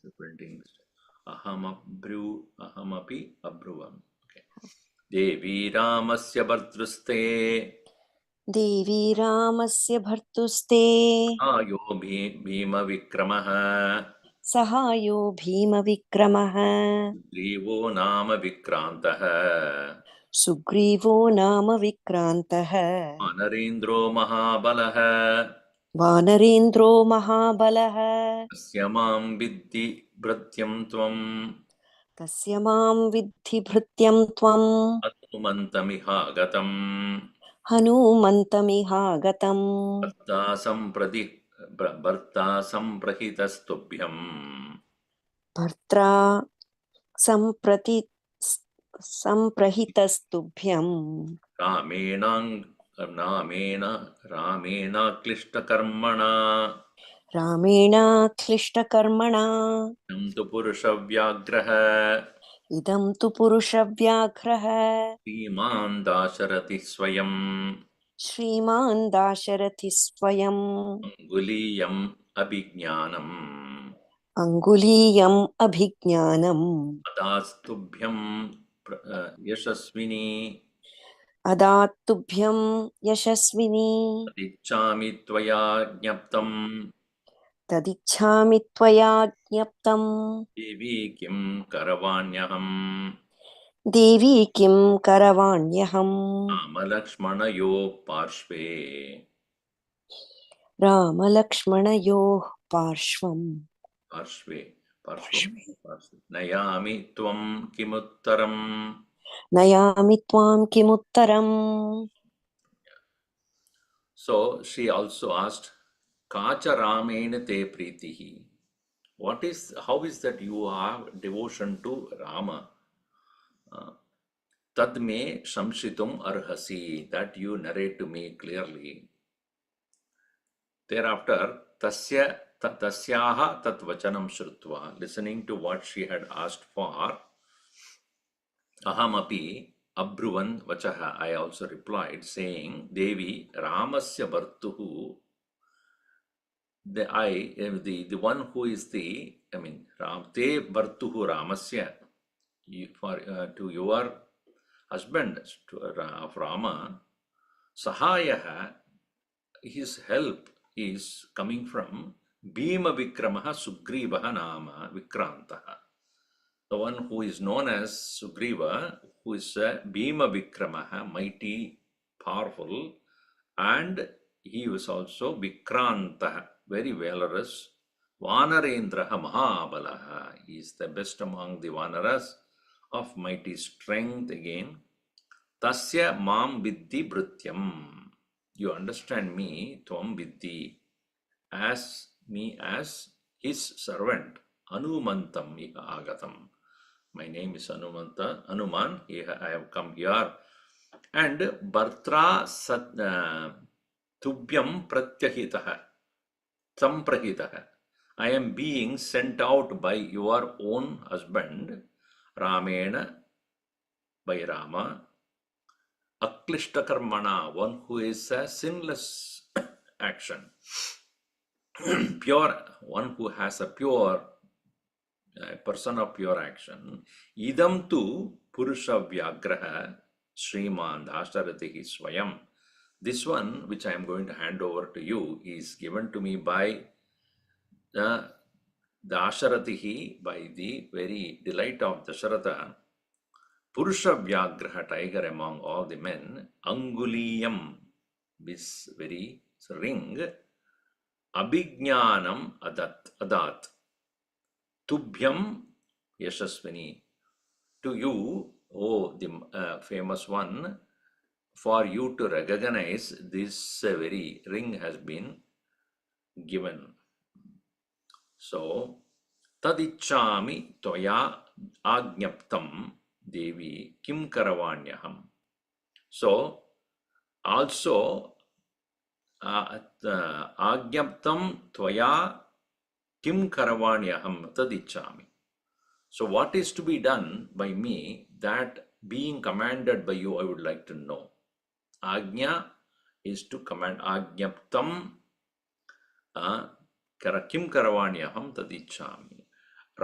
The printing mistake. Ahamapi abruvam. Okay. Devi Ramasya Bhartruste देवी रामस्य भर्तुस्ते Ayo Bhima Vikramaha सहायो भीमविक्रमः Grivo Nama Vikrantaha सुग्रीवो नाम विक्रान्तः Anarindro Mahabalaha वानरेन्द्रो महाबलः Asya Mam Viddhi Bhratyam Tvam तस्य मां विद्धि भृत्यं त्वं Atumantamiha Gatam हनूमन्तमिहागतम् Bharta Samprahitastubhyam भर्त्रा सम्प्रति सम्प्रहितस्तुभ्यम् Ramena Klishtakarmana रामेण क्लिष्टकर्मणा Nam tu Purusha Vyagraha इदं तु पुरुषव्याघ्रः Sriman Dasharati Swayam श्रीमान् दाशरथि स्वयम् Anguliyam Abhijnanam अङ्गुलीयम् अभिज्ञानम् Adastubhyam Yashasvini अदात्तुभ्यं यशस्विनी Adichami Tvaya Jnaptam तदिच्छामि त्वया ज्ञप्तम् Devi Kim Karavanyaham देवी किं करवाण्यहम् Amalakshmanayo Parshve रामलक्ष्मणयोः पार्श्वम् Parshve पार्श्वे Parshve Nayami Tvam Kimuttaram. नयामि त्वां किमुत्तरम् So she also asked, Kacha Ramena te pritihi. How is that you have devotion to Rama? Tad me shamshitum arhasi. That you narrate to me clearly. Thereafter, tasyaha tat vachanam shrutva. Listening to what she had asked for, ahamapi abruvan vachaha. I also replied, saying, Devi Ramasya Bhartuhu. The one who is Ram te Bhartuhu Ramasya, to your husband of Rama, Sahayaha, his help is coming from Bhima Vikramaha Sugrivaha Nama Vikrantaha. The one who is known as Sugriva, who is Bhima Vikramaha, mighty, powerful, and he was also Vikranta, very valorous. Vanarendraha Mahabalaha, he is the best among the Vanaras, of mighty strength again. Tasya Mam Viddhi Bhrityam. You understand me, Tvam Viddhi, as me as his servant. Anumantam Agatam. My name is Anuman. I have come here. And Bhartra Tubhyam Pratyahitaha. Samprahitaha. I am being sent out by your own husband, Ramena, by Rama, Aklishtakarmana, one who is a sinless action, pure, one who has a pure, person of pure action. Idam tu Purusha Vyagraha Sriman Dasharatihi Swayam. This one, which I am going to hand over to you, is given to me by the Dasharatihi, by the very delight of Dasharatha, Purusha Vyagraha, tiger among all the men, Anguliyam, this very ring, Abhijnanam Adat, Tubhyam Yashasvini, to you, oh the famous one, for you to recognize this very ring has been given. So, Tadichami Toya Ajnaptam Devi Kim Karavanyaham. So, also, Ajnaptam Toya Kim Karavanyaham Tadichami. So, what is to be done by me, that being commanded by you, I would like to know. Ajna is to command. Ajnaptam Kim Karavanyaham Tadichami.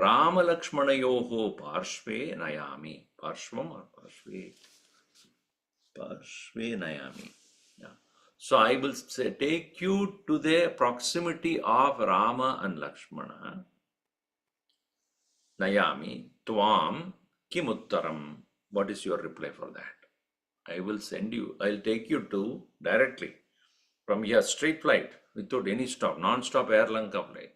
Rama Lakshmanayoho Parshve Nayami. Parshvam or Parshve? Parshve Nayami. Yeah. So I will say, take you to the proximity of Rama and Lakshmana. Nayami Tvam Kimuttaram. What is your reply for that? I will send you, I'll take you to directly from here, straight flight without any stop, non-stop Air Lanka flight.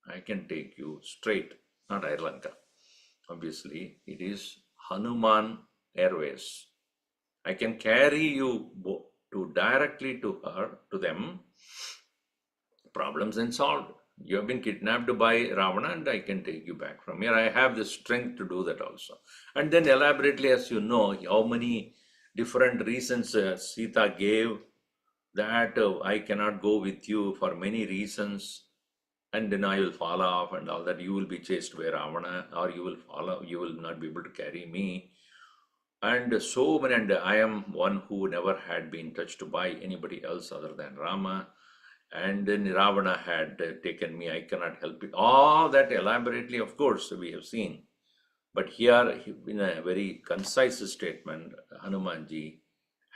I can take you straight, not Air Lanka. Obviously, it is Hanuman Airways. I can carry you to directly to her, to them. Problems and solved. You have been kidnapped by Ravana and I can take you back from here. I have the strength to do that also. And then elaborately, as you know, how many different reasons Sita gave that I cannot go with you for many reasons, and then I will fall off and all that. You will be chased by Ravana, or you will follow, you will not be able to carry me. And so many, and I am one who never had been touched by anybody else other than Rama. And then Ravana had taken me, I cannot help it. All that elaborately, of course, we have seen. But here, in a very concise statement, Hanumanji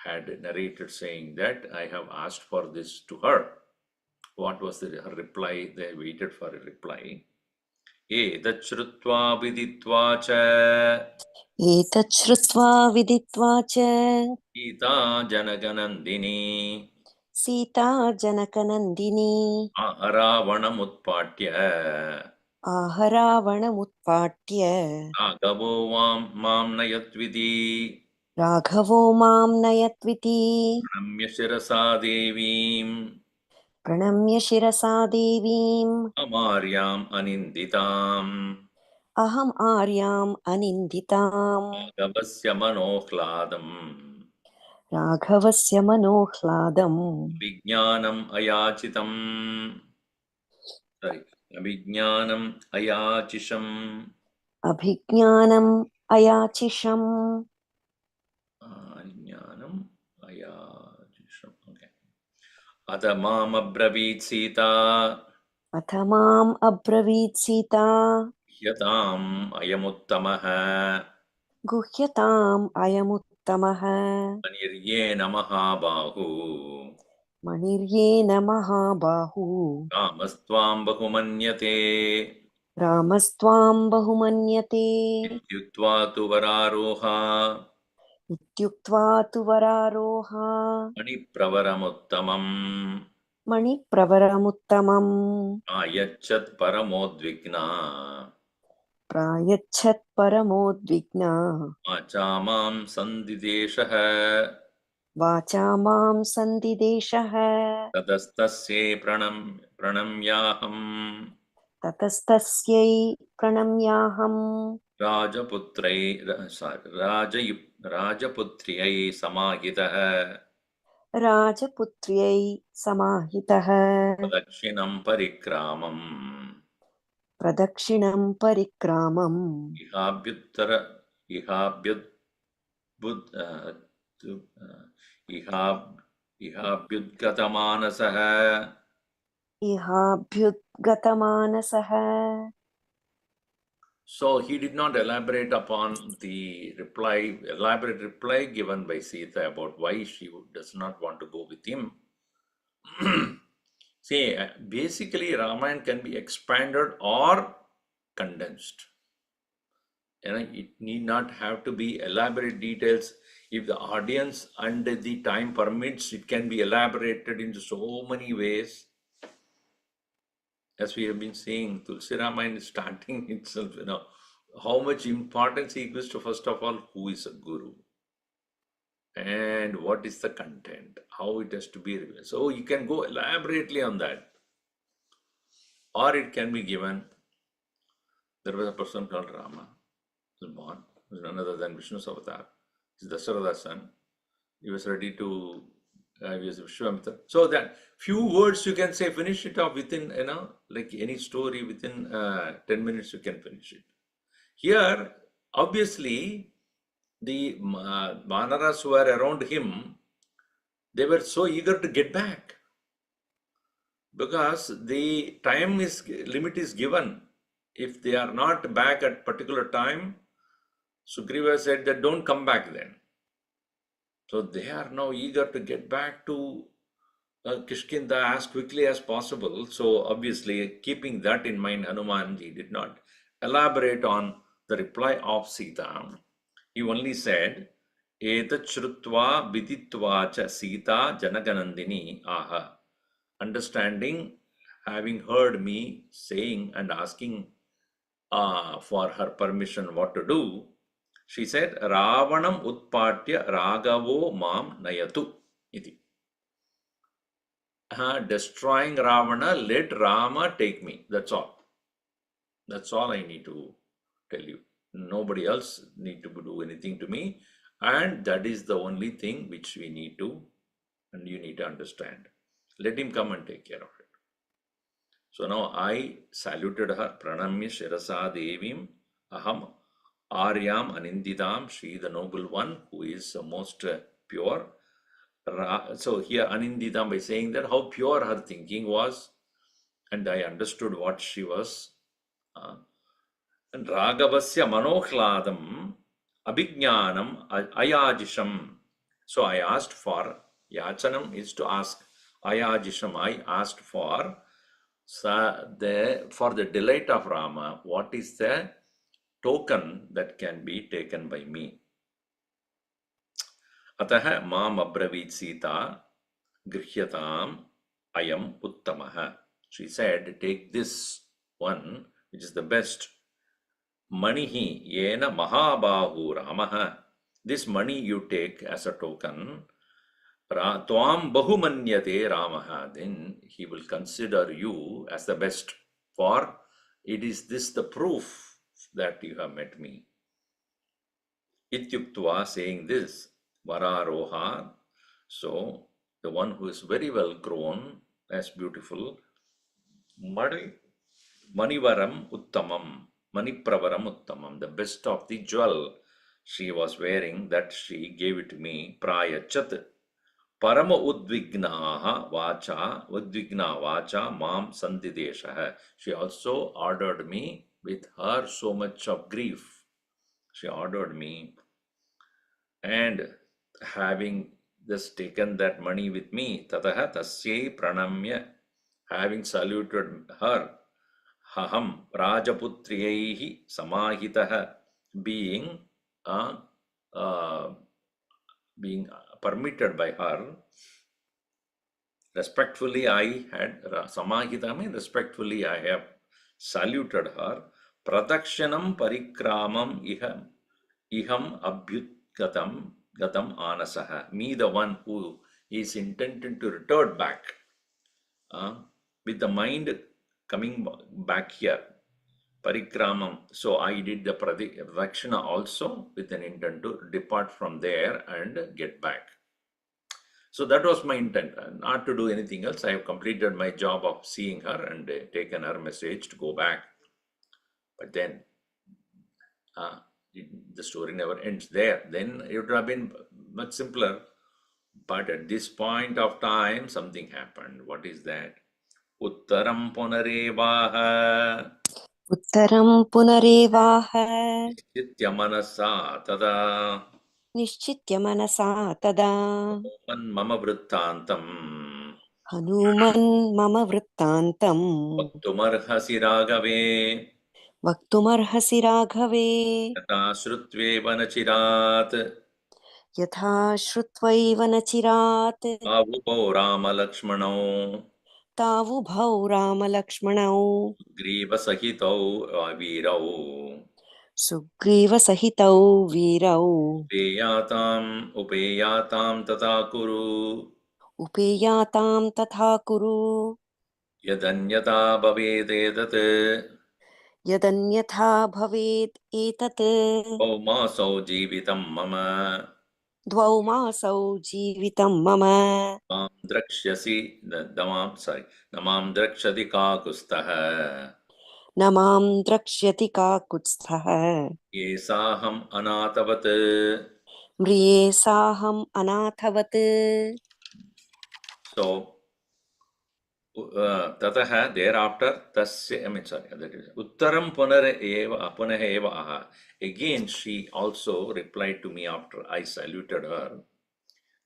had narrated saying that I have asked for this to her. What was her reply? They waited for a reply. Etat shrutva viditva cha एतत् श्रुत्वा विदित्वा च Sita janaganandini Sita Janaknandini aharavanamutpatya आहरावणमुत्पाट्य agavo mam nayatvidi राघवो मां नयत्विति pranamya shirasa devim प्रणम्य शिरसा देवीम् amaryam aninditam अहम् आर्याम् अनिन्दिताम् agavasya manohladam राघवस्य मनोह्लादम् vijnanam ayachitam Abhijnanam ayachisham. अभिज्ञानम् अयाचिषम् Jnanam ayachisham. Okay. Ata mam abravit Sita अथ माम् अब्रवीत् Sita yatam ayamuttamaha गुह्यताम् अयमुत्तमः aniryena mahabahu मणिर्येण महाबाहु kamastvam bahumanyate रामस्त्वाम् बहुमन्यते ityuktva tu vararoha इत्युक्त्वा तु वरारोहा manipravaramuttamam मणिप्रवरमुत्तमम् ayachat paramodvigna प्रायच्छत् परमोद्विग्ना achamam sandideshaha वाचा मां सन्दिदेशः ततस्तस्यै प्रणम्याहम् ततस्तस्यै प्रणम्याहम् राजपुत्र्यै समाहितः राजपुत्र्यै समाहितः प्रदक्षिणं परिक्रामम् प्रदक्षिणं परिक्रामम् इहाभ्युत्तर इहाभ्युद्बुद् इहाभ्युद्गतमानसः इहाभ्युद्गतमानसः. So he did not elaborate upon the elaborate reply given by Sita about why she does not want to go with him. See, basically Ramayan can be expanded or condensed. It need not have to be elaborate details. If the audience and the time permits, it can be elaborated into so many ways. As we have been seeing, Tulsi Ramayan is starting itself, how much importance he gives to, first of all, who is a guru and what is the content, how it has to be revealed. So you can go elaborately on that. Or it can be given, there was a person called Rama, who was born, who was none other than Vishnu's avatar. He's Dasharatha's son. He was ready to, he was Vishwamitra. So that few words you can say, finish it off within, like any story, within 10 minutes you can finish it. Here, obviously, the Vanaras who were around him, they were so eager to get back because the time limit is given. if they are not back at particular time, Sugriva said that don't come back then. So they are now eager to get back to Kishkinda as quickly as possible. So obviously, keeping that in mind, Hanumanji did not elaborate on the reply of Sita. He only said, Etat Shrutva Viditva cha Sita Janaganandini aha. Understanding, having heard me saying and asking for her permission what to do, she said, Ravanam Utpatya Ragavo Mam Nayatu. Iti. Destroying Ravana, let Rama take me. That's all. That's all I need to tell you. Nobody else need to do anything to me. And that is the only thing which we need to, and you need to understand. Let him come and take care of it. So now I saluted her, Pranamya Shirasa Devim Aham Aryam Anindidam, she the noble one who is most pure. So here Anindidam, by saying that how pure her thinking was, and I understood what she was. And Ragavasya Manohladam Abhijnanam Ayajisham. So I asked for, Yachanam is to ask, Ayajisham, I asked for the delight of Rama, what is the token that can be taken by me? Ataha mam abravit Sita grihyatam ayam uttamaha. She said, take this one, which is the best. Manihi yena mahabahu ramaha. This money you take as a token. Tvam bahumanyate ramaha. Then he will consider you as the best. For it is this the proof that you have met me. Ityuktva, saying this, Vararoha, so the one who is very well grown, as beautiful, Manivaram Uttamam, Manipravaram Uttamam, the best of the jewel she was wearing, that she gave it to me, Prayachat, Parama Udvignaha Vacha, Mam Sandideshaha. She also ordered me with her so much of grief. She ordered me, and having just taken that money with me, Tataha Tasye Pranamya, having saluted her, Haham Rajaputriyahi Samahitaha, being permitted by her, respectfully I had, Samahita means respectfully I have saluted her, Pradakshanam Parikramam Iham Abhyutgatam Gatam Anasaha, me the one who is intended to return back, with the mind coming back here, Parikramam. So I did the Pradakshina also with an intent to depart from there and get back. So that was my intent, not to do anything else. I have completed my job of seeing her and taken her message to go back. But then the story never ends there. Then it would have been much simpler. But at this point of time, something happened. What is that? Uttaram punarevaha. Uttaram punarevaha. Nishchitya manasa tada. Nishchitya manasa tada. Hanuman mama vrittantam. Hanuman mama vrittantam. Vaktumarhasi ragave. Vaktumarhasi raghave. Yata shrutve nachirat. Yatha shrutvaiva nachirat. Avubhau Rama Lakshmanau. Tavubhau Rama Lakshmanau. Griva sahitau virau. Sugriva sahitau virau. Upeyatam tata kuru. Upeyatam tatha kuru. Yadanyata bhavedetat. Yadanyatha bhavet etat. Paumasau jivitam mama. Dvau masau jivitam mama. Namam drakshati kakustaha. Namam drakshyati kakutsthaha. Yesaham anatavat. Mriye saham anathavat. So Tataha, thereafter, tasya, I mean, sorry, that is, Uttaram punah eva aha. Again, she also replied to me after I saluted her.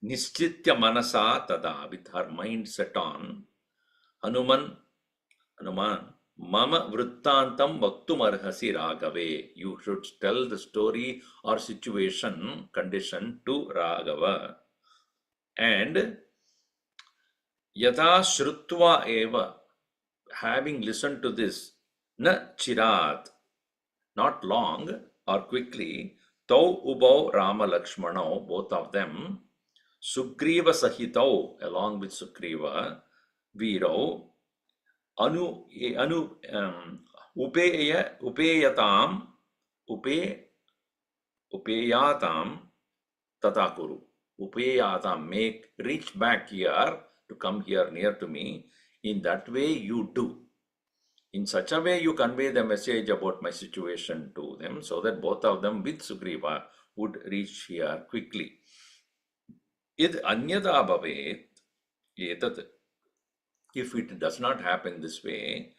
Nischitya manasa tada, with her mind set on, Hanuman, Hanuman, Mama Vrittantam Vaktum Arhasi Raghave. You should tell the story or situation, condition to Raghava. And Yata Shrutva Eva, having listened to this, Na Chirat, not long or quickly, Tau Ubau Rama Lakshmano, both of them, Sugriva Sahitau, along with Sugriva, Viro, anu upeyatam upe upeyatam tatakuru. Upeyatam, make, reach back here to come here near to me. In that way you do. In such a way you convey the message about my situation to them, so that both of them with Sugriva would reach here quickly. Id anyata bhavet, etat, if it does not happen this way,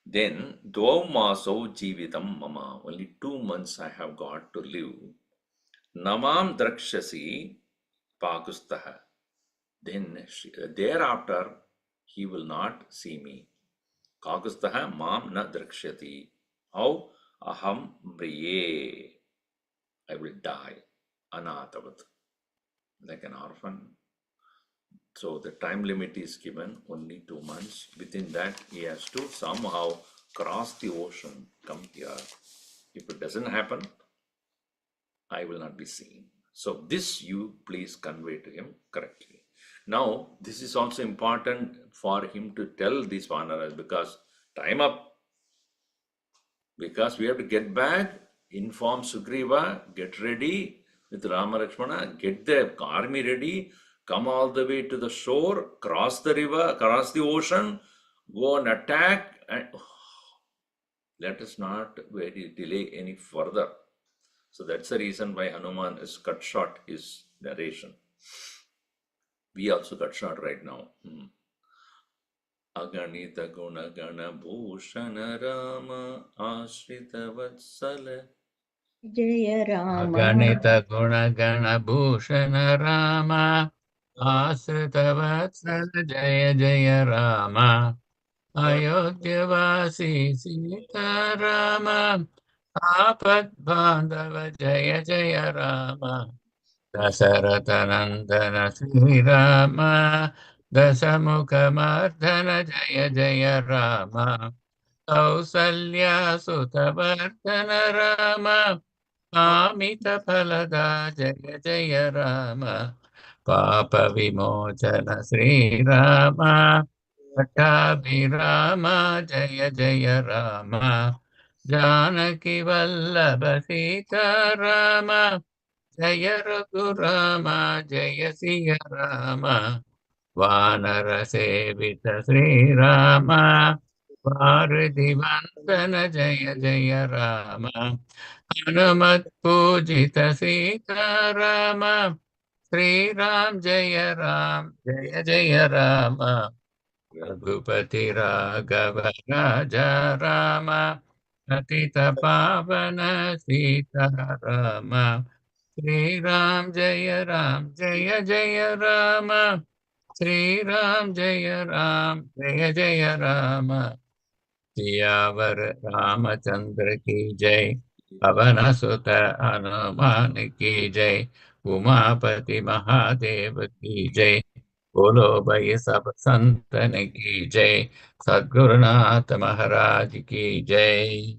then dvau maso jivitam mama, only 2 months I have got to live. Namam drakshasi pakustaha, then thereafter he will not see me. Kakustaha mam na drakshati. How? Aham mriye, I will die. Anatavat, like an orphan. So the time limit is given only 2 months. Within that, he has to somehow cross the ocean, come here. If it doesn't happen, I will not be seen. So this you please convey to him correctly. Now, this is also important for him to tell these Vanaras, because time up, because we have to get back, inform Sugriva, get ready with Rama Lakshmana, get the army ready, come all the way to the shore, cross the river, cross the ocean, go and attack, and let us not delay any further. So that's the reason why Hanuman is cut short his narration. We also cut short right now. Aganita guna gana bhushana Rama ashrita vatsala Jaya Rama. Aganita guna gana bhushana Rama ashrita vatsala Jaya Jaya Rama. Ayodhyavasi Sita Rama Apat Bandhava Jaya Jaya Rama. Dasaratanandana Sri Rama Dasamukha Mardana Jaya Jaya Rama. Kausalya Sutavardhana Rama Amita Phalada Jaya Jaya Rama. Papa Vimochana Sri Rama Pattabhirama Jaya Jaya Rama. Janaki Vallabha Sita Rama Jaya Raghurama Jaya Siya Rama. Vanara Sevita Sri Rama Varidivantana Jaya Jaya Rama. Hanumat Pujita Sita Rama Sri Ram Jaya Ram Jaya Jaya Rama. Ragupati Raghava Raja Rama Atita Pavana Sita Rama. Sri Ram Jaya Ram Jaya Jaya Rama. Sri Ram Jaya Ram Jaya Jaya Rama. Siyavar Ramchandra की जय, पवन सुत हनुमान की जय, उमापति महादेव की जय, बोलो भाई सब संतन की जय, सद्गुरुनाथ महाराज की जय।